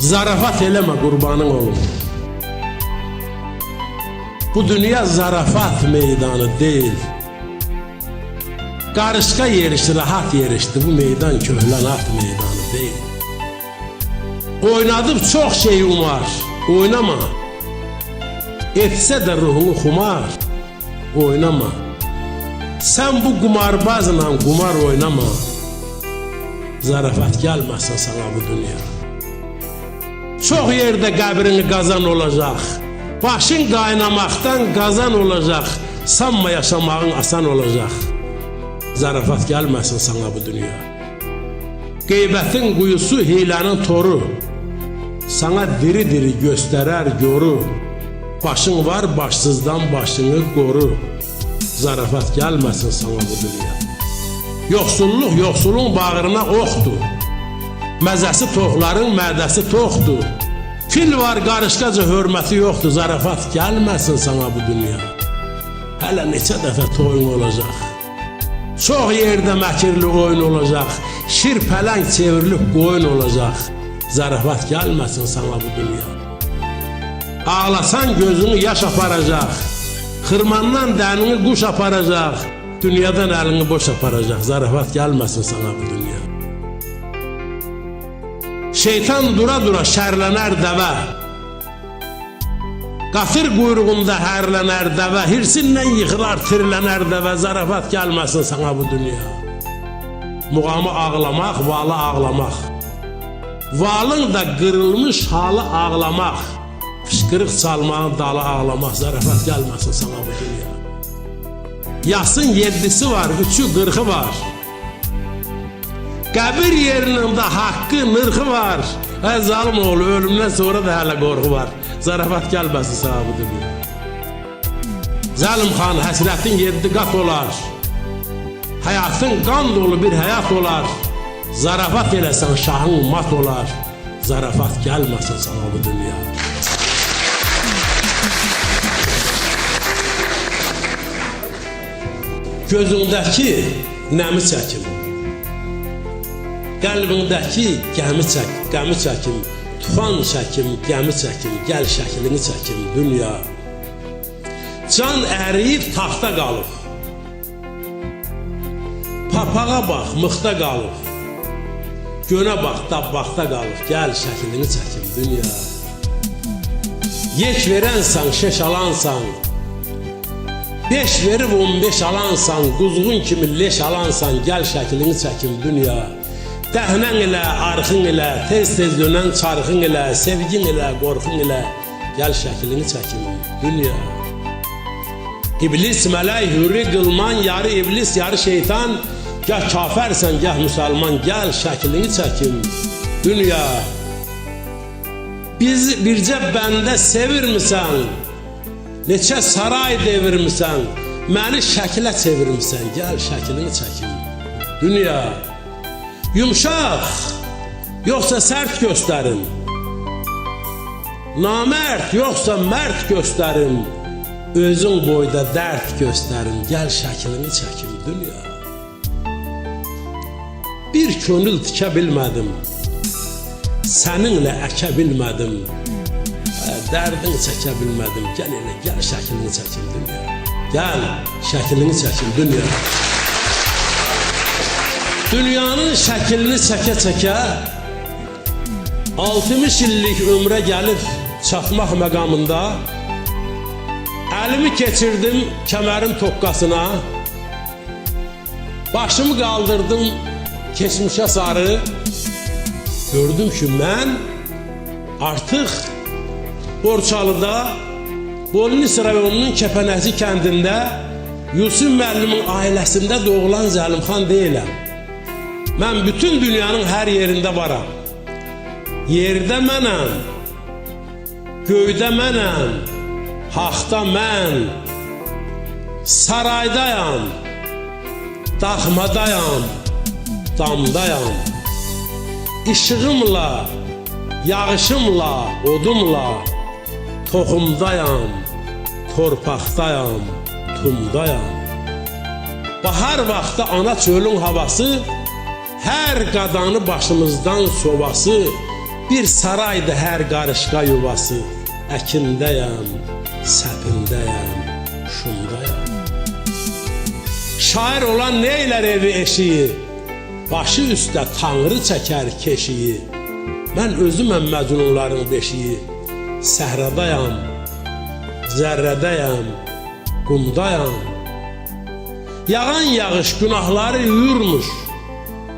Zarafat eleme kurbanın olum. Bu dünya zarafat meydanı değil. Karışka yerişti, rahat yerişti. Bu meydan köhlenat meydanı değil. Oynadım çok şey umar. Oynama. Etse de ruhunu kumar. Oynama. Sen bu kumarbazla kumar oynama. Zarafat gelmesin sana bu dünya. Çok yerde kabrini kazan olacak. Başın kaynamaktan kazan olacak. Sanma yaşamağın asan olacak. Zarafat gelmesin sana bu dünya. Gıybetin kuyusu hilenin toru. Sana diri diri gösterer yoru. Başın var başsızdan başını koru. Zarafat gelmesin sana bu dünya. Yoksulluk yoksulun bağrına oxdur. Məzəsi toxların mədəsi toxdur. Fil var qarışqaca hörməti yoxdur. Zarafat gəlməsin sana bu dünya. Hələ neçə dəfə toyun olacaq. Çox yerdə məkirli oyun olacaq. Şir pələng çevrilib qoyun olacaq. Zarafat gəlməsin sana bu dünya. Ağlasan gözünü yaş aparacaq. Xırmandan dənini quş aparacaq. Dünyadan əlini boş aparacaq. Zarafat gəlməsin sana bu dünya. Şeytan dura dura şərlənər dəvə. Qafir quyruğunda hərlənər dəvə. Hirsindən yıxılar tirlənər dəvə. Zarafat gəlməsin sana bu dünya. Muğamı ağlamaq, valı ağlamaq. Valın da qırılmış halı ağlamaq. Fışqırıq çalmağın dalı ağlamaq. Zarafat gəlməsin sana bu dünya. Yasın 7'si var, 3'ü 40'ı var. Qəbir yerinin də haqqı, nırxı var. Zalim oğlu, ölümdən sonra da hələ qorxu var. Zarafat gəlməsin sana bu dünya. Zalim xan, həsrətin 7 qat olar. Həyatın qan dolu bir həyat olar. Zarafat eləsən şahın mat olar. Zarafat gəlməsin sana bu dünya. Gözündəki nəmi çəkim. Qəlbindəki qəmi çəkim. Tufan çəkim, gəmi çəkim. Gəl şəklini çəkim dünya. Can əriyib taxta qalıb. Papağa bax, mıxta qalıb. Gönə bax, dabbaqda qalıb. Gəl şəklini çəkim dünya. Yek verənsən, şeş alansan. 5 verib 15 alansan, quzğun kimi leş alansan, gəl şəklini çəkim dünya. Dəhnən ilə, arxın ilə, tez-tez dönən çarxın ilə, sevgin ilə, qorxun ilə, gəl şəklini çəkim dünya. İblis, mələk, hürri, qılman, yarı iblis, yarı şeytan, gəl kafərsən, gəl müsəlman, gəl şəklini çəkim dünya. Bircə bəndə sevirmisən, neçə saray devirmisən, məni şəklə çevirmisən, gəl şəklini çəkim dünya. Yumşaq, yoxsa sərt göstərim. Namərd, yoxsa mərd göstərim. Özün boyda dərd göstərim, gəl şəklini çəkim dünya. Bir könül tikə bilmədim, səninlə əkə bilmədim. Dərdini çəkə bilmədim, gəl elə, gəl şəklini çəkim dünya. Gəl şəklini çəkim dünya. Dünyanın şəklini çəkə-çəkə 60 illik ömrə gəlib çatmaq məqamında əlimi keçirdim kəmərin toqqasına. Başımı qaldırdım keçmişə sarı. Gördüm ki, mən artıq Borçalıda, Bolnis rayonunun Kəpənəci kəndində Yusuf müəllimin ailəsində doğulan Zəlimxan deyiləm. Mən bütün dünyanın hər yerində varam. Yerdə mənəm, göydə mənəm, haqda mən, saraydayam, daxmadayam, damdayam. İşığımla, yağışımla, odumla, toxumdayam, torpaqdayam, tumdayam. Bahar vaxtı ana çölün havası, hər qadanı başımızdan sobası, Bir saraydı hər qarışqa yuvası. Əkindəyəm, səpindəyəm, şundayam. Şair olan neylər evi eşiyi, başı üstə tanrı çəkər keşiyi. Mən özüməm məcnunların beşiyi. Səhradayam, zərrədəyəm, qumdayam. Yağan yağış günahları yuyurmuş.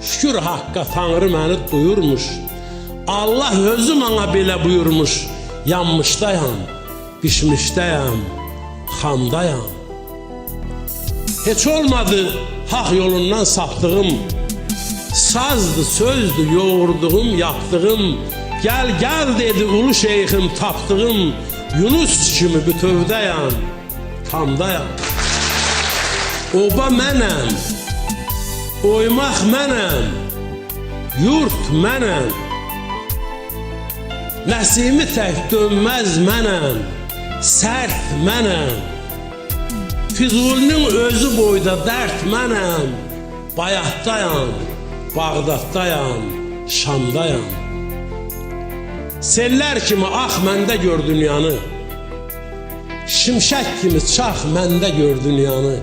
Şükür haqqa tanrı məni duyurmuş. Allah özü mənə belə buyurmuş. Yanmışdayam, pişmişdəyəm, xamdayam. Heç olmadı haq yolundan sapdığım, sazdı, sözdü, yoğurduğum, yaptığım. Gəl, gəl dedi ulu şeyxim tapdığım. Yunus kimi bütövdəyəm, tamdayam. Oba mənəm, oymaq mənəm, yurt mənəm. Nəsimi tək dönməz mənəm, sərt mənəm. Füzulinin özü boyda dərd mənəm. Bayatdayam, Bağdaddayam, Şamdayam. Sellər kimi ax məndə gör dünyanı. Şimşək kimi çax məndə gör dünyanı.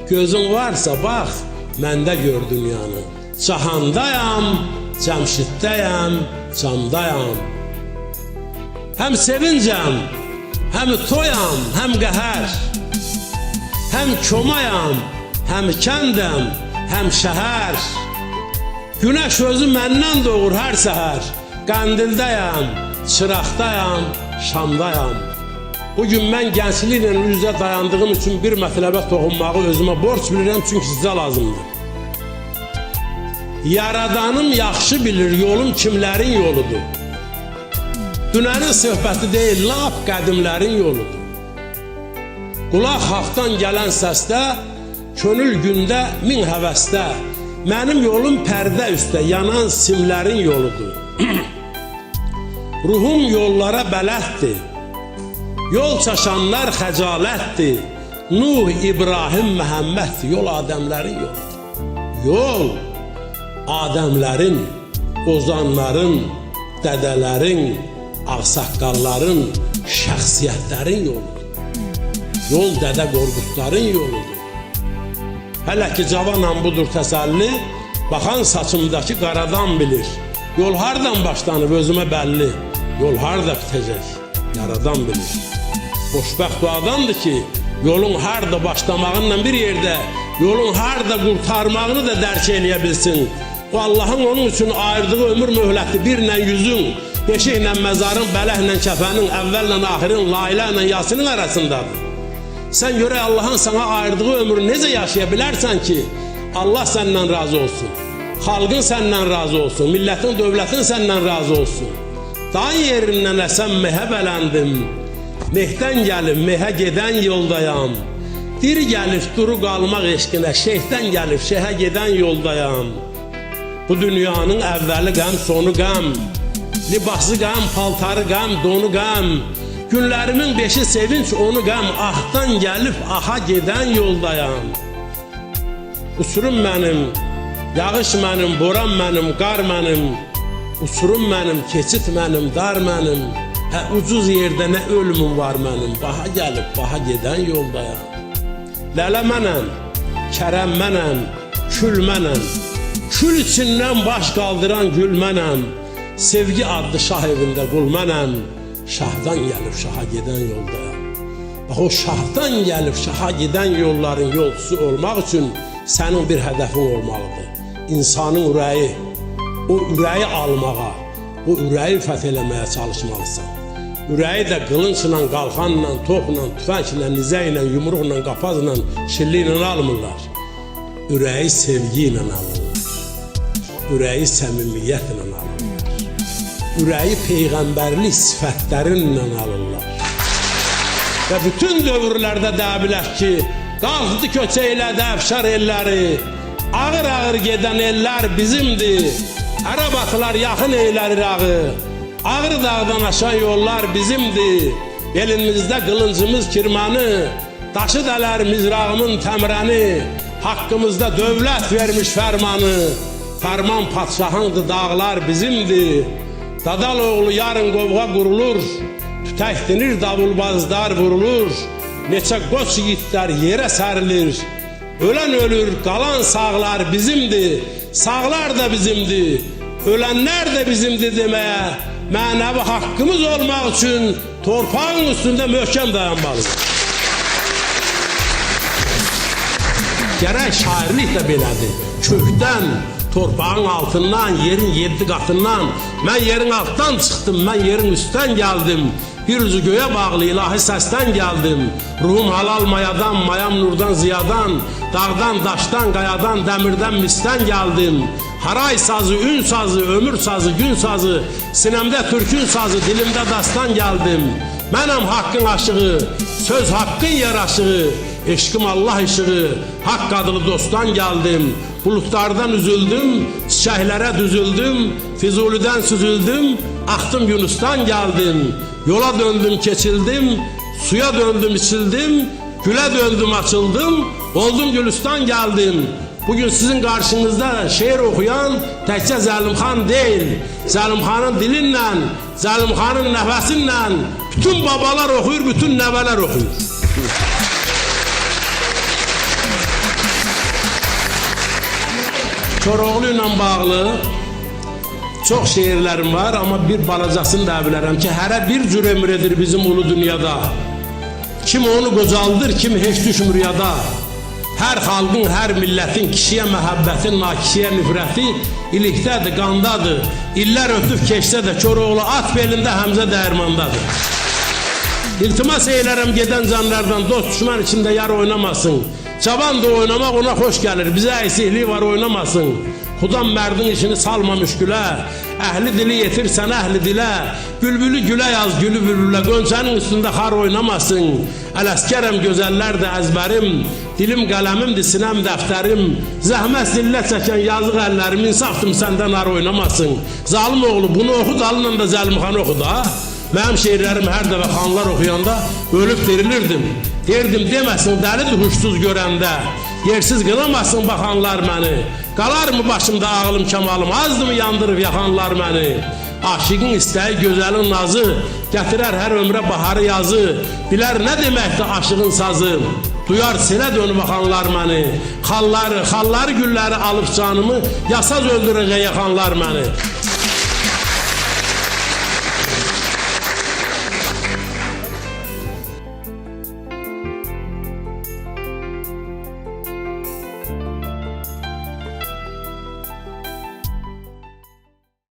Gözün varsa bax, məndə gör dünyanı. Cahandayam, Cəmşiddəyəm, camdayam. Həm sevincəm, həm toyam, həm qəhər. Həm komayam, həm kəndəm, həm şəhər. Günəş özü məndən doğur hər səhər. Qəndildəyəm, çıraqdayam, şamdayam. Bugün mən gəncliklə üzə dayandığım üçün bir mətləbə toxunmağı özümə borc bilirəm, çünki sizə lazımdır. Yaradanım yaxşı bilir yolum kimlərin yoludur. Dünənin söhbəti deyil, lap qədimlərin yoludur. Qulaq haqdan gələn səsdə, könül gündə min həvəsdə. Mənim yolum pərdə üstə yanan simlərin yoludur. Ruhum yollara bələddir. Yol çaşanlar xəcalətdir. Nuh, İbrahim, Məhəmməddir. Yol Adəmlərin yoludur. Yol Adəmlərin, ozanların, dədələrin, ağsaqqalların, şəxsiyyətlərin yoludur. Yol Dədə Qorqudların yoludur. Hələ ki cavanam budur təsəlli, baxan saçımdakı qaradan bilir. Yol hardan başlanıb özümə bəlli, yol harda bitəcək, yaradan bilir. Xoşbəxt o adamdır ki, yolun harda başlamağınla bir yerdə, yolun harda qurtarmağını da dərk eləyə bilsin. O Allahın onun üçün ayırdığı ömür möhləti birlə yüzün, beşiklə məzarın, bələhlə kəfənin, əvvəllə axirin, lailə ilə yasinin arasındadır. Sən görək Allahın sana ayırdığı ömrü necə yaşaya bilərsən ki, Allah səndən razı olsun, xalqın səndən razı olsun, millətin, dövlətin səndən razı olsun. Dağ yerindən əsən mehə bələndim, mehdən gəlib mehə gedən yoldayam. Diri gəlib duru qalmaq eşqinə, şeyhdən gəlib şeyhə gedən yoldayam. Bu dünyanın əvvəli qəm, sonu qəm, libası qəm, paltarı qəm, donu qəm. Günlərimin beşi sevinç, onu qəm, ahdan gəlib aha gedən yoldayam. Uçurum mənim, yağış mənim, boran mənim, qar mənim. Uçurum mənim, keçit mənim, dar mənim. Hə ucuz yerdə nə ölümüm var mənim, baha gəlib baha gedən yoldayam. Lələ mənəm, kərəm mənəm, kül mənəm. Kül içindən baş qaldıran gül mənəm. Sevgi adlı şah evində qul mənəm. Şahdan gəlib şaha gedən yoldayam. Bax o şahdan gəlib şaha gedən yolların yolcusu olmaq üçün sənin bir hədəfin olmalıdır. İnsanın ürəyi, o ürəyi almağa, o ürəyi fəth eləməyə çalışmalısan. Ürəyi də qılınçla, qalxanla, topla, tüfənglə, nizə ilə, yumruqla, qapazla, şilli ilə almırlar. Ürəyi sevgi ilə alırlar. Ürəyi səmimiyyətlə alırlar. Ürəyi peyğəmbərlik sifətlərinlə alırlar. Və bütün dövrlərdə deyə bilək ki, qalxdı köçə elədi əfşar elləri, ağır-ağır gedən ellər bizimdir. Ərəb atılar yaxın eylərir ağı, Ağrı dağdan aşan yollar bizimdir. Elimizdə qılıncımız kirmanı, daşı dələr mizrağımın təmrəni, haqqımızda dövlət vermiş fərmanı, Fərman padşahındır, dağlar bizimdir. Dadaloğlu yarın qovğa qurulur, tütəkdinir davulbazlar vurulur, neçə qoç yiğitlər yerə sərilir. Ölən ölür, qalan sağlar bizimdir, sağlar da bizimdir, ölənlər də bizimdir deməyə, mənəvi haqqımız olmaq üçün torpağın üstündə möhkəm dayanmalıyız. Gərək şairlik də belədir. Kökdən, torpağın altından, yerin 7 qatından, mən yerin altdan çıxdım, mən yerin üstdən gəldim. Bir üzü göyə bağlı ilahi səsdən gəldim. Ruhum halal mayadan, mayam nurdan ziyadan, dağdan, daşdan, qayadan, dəmirdən, misdən gəldim. Haray sazı, ün sazı, ömür sazı, gün sazı, sinəmdə türkün sazı, dilimdə dastan gəldim. Mənəm haqqın aşığı, söz haqqın yaraşığı, eşqim Allah işığı, haqq adlı dostdan gəldim. Bulutlardan üzüldüm, çiçəklərə düzüldüm, Füzulidən süzüldüm, axtım Yunusdan gəldim. Yola döndüm, keçildim, suya döndüm, içildim, gülə döndüm, açıldım, oldum Gülistan gəldim. Bugün sizin karşınızda şiir okuyan təkcə Zəlimxan deyil, Zəlimxanın dilinlə, Zəlimxanın nəfəsinlə bütün babalar oxuyur, bütün nəvələr oxuyur. Koroğlu ilə bağlı çox şeirlərim var, amma bir balacasını da bilərəm ki, hərə bir cür ömür edir bizim ulu dünyada. Kim onu qocaldır, kim heç düşmür yada. Hər xalqın, hər millətin kişiyə məhəbbətin, nakişiyə nifrəti ilikdədir, qandadır. İllər ötüb keçsə də Koroğlu at belində, Həmzə dəyirmandadır. İltimas eylərəm gedən canlardan, dost düşmən içində yar oynamasın. Cavan da oynamaq ona xoş gəlir, bizə əysiklik var oynamasın. Xudan mərdin işini salma müşkülə, əhli dili yetirsən əhli dilə, bülbülü gülə yaz gülü bülbülə, qönçənin üstündə xar oynamasın. Ələskərəm gözəllər də əzbərim, dilim qələmimdir sinəm dəftərim, zəhmət zillə çəkən yazıq əllərim, insafdım səndən ar oynamasın. Zalim oğlu bunu oxu, dalınla da Zəlimxanı oxu da. Mənim şeirlərim hər dəfə xanlar oxuyanda ölüb dirilirdim. Derdim deməsin dəlidir huşsuz görəndə, yersiz qınamasın baxanlar məni. Qalar mı başımda ağlım kəmalım, azdı mı yandırıb yaxanlar məni. Aşiqin istəyi gözəlin nazı, gətirər hər ömrə baharı yazı. Bilər nə deməkdir aşığın sazı, duyar selə dönüb baxanlar məni. Xalları, gülləri alıb canımı, yasaz öldürəcək yaxanlar məni.